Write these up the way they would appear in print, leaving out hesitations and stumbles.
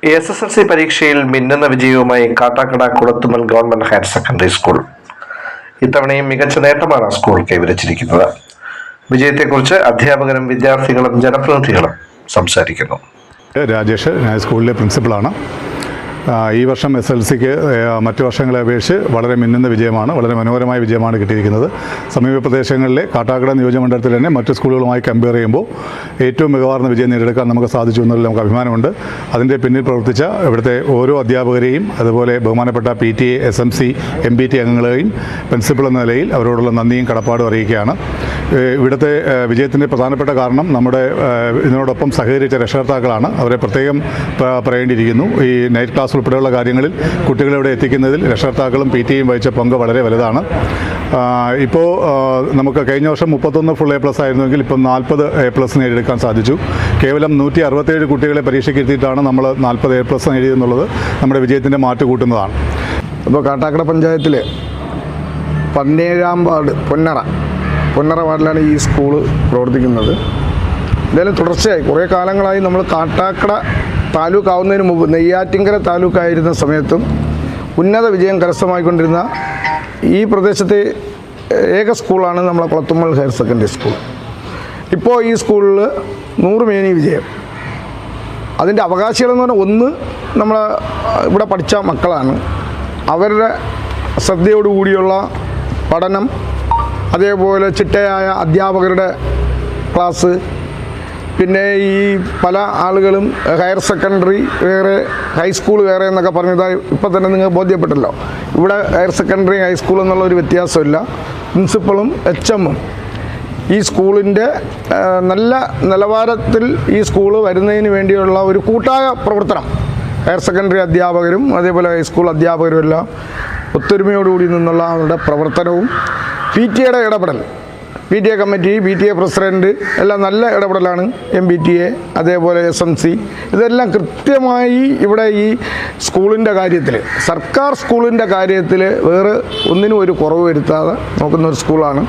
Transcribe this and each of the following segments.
SSLC പരീക്ഷയിൽ മിന്നുന്ന വിജയവുമായി Kattakada Kulathummal government higher secondary school. ഇത്തവണയും മികച്ച നേട്ടമാണ് സ്കൂൾ കൈവരിച്ചിരിക്കുന്നത്. വിജയത്തെക്കുറിച്ച് അധ്യാപകരും വിദ്യാർത്ഥികളും ജനപ്രതിനിധികളും സംസാരിക്കുന്നു. രാജേഷ്, ഞാൻ സ്കൂളിലെ പ്രിൻസിപ്പളാണ്. ഈ വർഷം SSLCക്ക് മറ്റു വർഷങ്ങളെ അപേക്ഷിച്ച് വളരെ മിന്നുന്ന വിജയമാണ്, വളരെ മനോഹരമായ വിജയമാണ് കിട്ടിയിരിക്കുന്നത്. സമീപ പ്രദേശങ്ങളിലെ കാട്ടാക്കട നിയോജകമണ്ഡലത്തിൽ തന്നെ മറ്റു സ്കൂളുകളുമായി കമ്പയർ ചെയ്യുമ്പോൾ ഏറ്റവും മികവാർന്ന വിജയം നേടിയെടുക്കാൻ നമുക്ക് സാധിച്ചു എന്നതിൽ നമുക്ക് അഭിമാനമുണ്ട്. അതിൻ്റെ പിന്നിൽ പ്രവർത്തിച്ച ഇവിടുത്തെ ഓരോ അധ്യാപകരെയും അതുപോലെ ബഹുമാനപ്പെട്ട PTA, SMC, MPT അംഗങ്ങളെയും പ്രിൻസിപ്പൾ എന്ന നിലയിൽ അവരോടുള്ള നന്ദിയും കടപ്പാടും അറിയിക്കുകയാണ്. ഇവിടുത്തെ വിജയത്തിൻ്റെ പ്രധാനപ്പെട്ട കാരണം നമ്മുടെ ഇതിനോടൊപ്പം സഹകരിച്ച രക്ഷകർത്താക്കളാണ്. അവരെ പ്രത്യേകം പറയേണ്ടിയിരിക്കുന്നു. ഈ നൈറ്റ് ക്ലാസ് ഉൾപ്പെടെയുള്ള കാര്യങ്ങളിൽ കുട്ടികളെ ഇവിടെ എത്തിക്കുന്നതിൽ രക്ഷകർത്താക്കളും PTAയും വഹിച്ച പങ്ക് വളരെ വലുതാണ്. ഇപ്പോൾ നമുക്ക് കഴിഞ്ഞ വർഷം 31 ഫുൾ A+ ആയിരുന്നുവെങ്കിൽ ഇപ്പം 40 A+ നേടിയെടുക്കാൻ സാധിച്ചു. കേവലം 167 കുട്ടികളെ പരീക്ഷയ്ക്ക് എത്തിയിട്ടാണ് നമ്മൾ 40 A+ നേടിയെന്നുള്ളത് നമ്മുടെ വിജയത്തിൻ്റെ മാറ്റ് കൂട്ടുന്നതാണ്. ഇപ്പോൾ കാട്ടാക്കട പഞ്ചായത്തിൽ 17ാം വാർഡ് പൊന്നറ വാർഡിലാണ് ഈ സ്കൂള് പ്രവർത്തിക്കുന്നത്. എന്തായാലും തുടർച്ചയായി കുറേ കാലങ്ങളായി നമ്മൾ കാട്ടാക്കട താലൂക്ക് ആവുന്നതിന് മുമ്പ് നെയ്യാറ്റിൻകര താലൂക്കായിരുന്ന സമയത്തും ഉന്നത വിജയം കരസ്ഥമായിക്കൊണ്ടിരുന്ന ഈ പ്രദേശത്തെ ഏക സ്കൂളാണ് നമ്മളെ കുളത്തുമ്മൽ ഹയർ സെക്കൻഡറി സ്കൂൾ. ഇപ്പോൾ ഈ സ്കൂളിൽ 100 മേനി വിജയം. അതിൻ്റെ അവകാശികളെന്ന് പറഞ്ഞാൽ ഒന്ന് നമ്മളെ ഇവിടെ പഠിച്ച മക്കളാണ്. അവരുടെ ശ്രദ്ധയോടുകൂടിയുള്ള പഠനം, അതേപോലെ ചിട്ടയായ അധ്യാപകരുടെ ക്ലാസ്, പിന്നെ ഈ പല ആളുകളും ഹയർ സെക്കൻഡറി വേറെ ഹൈസ്കൂൾ വേറെ എന്നൊക്കെ പറഞ്ഞത് ഇപ്പം തന്നെ നിങ്ങൾക്ക് ബോധ്യപ്പെട്ടല്ലോ. ഇവിടെ ഹയർ സെക്കൻഡറി ഹൈസ്കൂൾ എന്നുള്ളൊരു വ്യത്യാസമില്ല. പ്രിൻസിപ്പളും HM ഈ സ്കൂളിൻ്റെ നല്ല നിലവാരത്തിൽ ഈ സ്കൂള് വരുന്നതിന് വേണ്ടിയുള്ള ഒരു കൂട്ടായ പ്രവർത്തനം ഹയർ സെക്കൻഡറി അധ്യാപകരും അതേപോലെ ഹൈസ്കൂൾ അധ്യാപകരും എല്ലാം ഒത്തൊരുമയോടുകൂടി നിന്നുള്ള അവരുടെ പ്രവർത്തനവും PTA ഇടപെടൽ, PTA കമ്മിറ്റി, PTA പ്രസിഡൻറ്റ് എല്ലാം നല്ല ഇടപെടലാണ്. MPTA അതേപോലെ SMC ഇതെല്ലാം കൃത്യമായി ഇവിടെ ഈ സ്കൂളിൻ്റെ കാര്യത്തിൽ, സർക്കാർ സ്കൂളിൻ്റെ കാര്യത്തിൽ വേറെ ഒന്നിനും ഒരു കുറവ് വരുത്താതെ നോക്കുന്ന ഒരു സ്കൂളാണ്.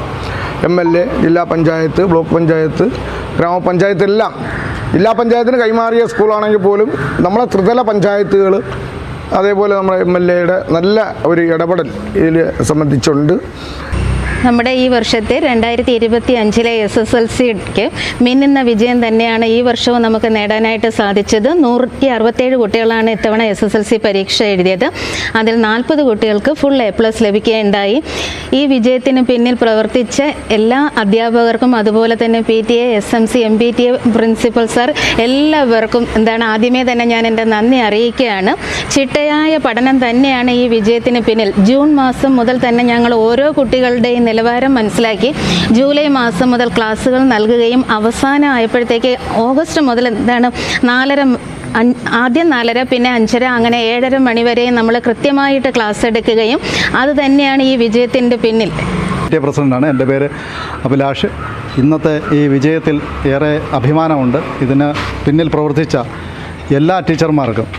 MLA, ജില്ലാ പഞ്ചായത്ത്, ബ്ലോക്ക് പഞ്ചായത്ത്, ഗ്രാമപഞ്ചായത്ത് എല്ലാം ജില്ലാ പഞ്ചായത്തിന് കൈമാറിയ സ്കൂളാണെങ്കിൽ പോലും നമ്മളെ ത്രിതല പഞ്ചായത്തുകൾ അതേപോലെ നമ്മുടെ MLAയുടെ നല്ല ഒരു ഇടപെടൽ ഇതിൽ സംബന്ധിച്ചുണ്ട്. നമ്മുടെ ഈ വർഷത്തെ 2025 SSLCക്ക് മിന്നുന്ന വിജയം തന്നെയാണ് ഈ വർഷവും നമുക്ക് നേടാനായിട്ട് സാധിച്ചത്. 167 കുട്ടികളാണ് ഇത്തവണ SSLC പരീക്ഷ എഴുതിയത്. അതിൽ 40 കുട്ടികൾക്ക് ഫുൾ A+ ലഭിക്കുകയുണ്ടായി. ഈ വിജയത്തിന് പിന്നിൽ പ്രവർത്തിച്ച എല്ലാ അധ്യാപകർക്കും അതുപോലെ തന്നെ PTA, SMC, MPTA, principal sir എല്ലാവർക്കും ആദ്യമേ തന്നെ ഞാൻ എൻ്റെ നന്ദി അറിയിക്കുകയാണ്. ചിട്ടയായ പഠനം തന്നെയാണ് ഈ വിജയത്തിന് പിന്നിൽ. ജൂൺ മാസം മുതൽ തന്നെ ഞങ്ങൾ ഓരോ കുട്ടികളുടെയും നിലവാരം മനസ്സിലാക്കി ജൂലൈ മാസം മുതൽ ക്ലാസ്സുകൾ നൽകുകയും അവസാനം ആയപ്പോഴത്തേക്ക് ഓഗസ്റ്റ് മുതൽ 4:30 ആദ്യം 4:30 പിന്നെ 5:30 അങ്ങനെ 7:30 മണി വരെ നമ്മൾ കൃത്യമായിട്ട് ക്ലാസ് എടുക്കുകയും അത് തന്നെയാണ് ഈ വിജയത്തിൻ്റെ പിന്നിൽ. പ്രസിഡൻ്റാണ്. എൻ്റെ പേര് അഭിലാഷ്. ഇന്നത്തെ ഈ വിജയത്തിൽ ഏറെ അഭിമാനമുണ്ട്. ഇതിന് പിന്നിൽ പ്രവർത്തിച്ച എല്ലാ ടീച്ചർമാർക്കും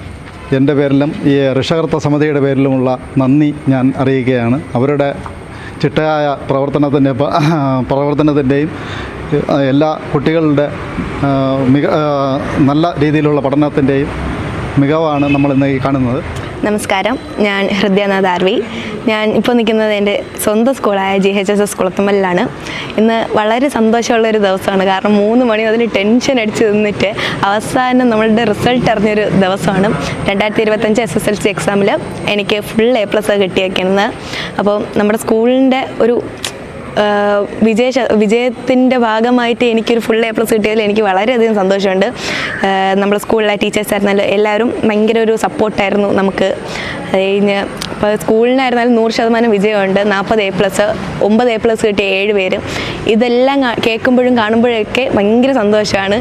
എൻ്റെ പേരിലും ഈ രക്ഷകർത്ത സമിതിയുടെ പേരിലുമുള്ള നന്ദി ഞാൻ അറിയിക്കുകയാണ്. അവരുടെ ചിട്ടയായ പ്രവർത്തനത്തിൻ്റെയും എല്ലാ കുട്ടികളുടെ നല്ല രീതിയിലുള്ള പഠനത്തിൻ്റെയും മികവാണ് നമ്മളിന്ന് ഈ കാണുന്നത്. നമസ്കാരം, ഞാൻ ഹൃദയനാഥ് ആർവി. ഞാൻ ഇപ്പോൾ നിൽക്കുന്നത് എൻ്റെ സ്വന്തം സ്കൂളായ GHSS കുളത്തുമ്മലിലാണ്. ഇന്ന് വളരെ സന്തോഷമുള്ളൊരു ദിവസമാണ്. കാരണം 3 മണി മുതൽ ടെൻഷൻ അടിച്ച് നിന്നിട്ട് അവസാനം നമ്മളുടെ റിസൾട്ട് അറിഞ്ഞൊരു ദിവസമാണ്. 2025 SSLC എക്സാമിൽ എനിക്ക് ഫുൾ A+ കിട്ടിയേക്കുന്നത്. അപ്പോൾ നമ്മുടെ സ്കൂളിൻ്റെ ഒരു വിജയത്തിൻ്റെ ഭാഗമായിട്ട് എനിക്കൊരു ഫുൾ A+ കിട്ടിയതിൽ എനിക്ക് വളരെയധികം സന്തോഷമുണ്ട്. നമ്മുടെ സ്കൂളിലെ ടീച്ചേഴ്സായിരുന്നാലും എല്ലാവരും ഭയങ്കര ഒരു സപ്പോർട്ടായിരുന്നു നമുക്ക്. കഴിഞ്ഞ് ഇപ്പോൾ സ്കൂളിനായിരുന്നാലും 100% വിജയമുണ്ട്. 40 A+, 9 A+ കിട്ടിയ 7 പേര്. ഇതെല്ലാം കേൾക്കുമ്പോഴും കാണുമ്പോഴൊക്കെ ഭയങ്കര സന്തോഷമാണ്.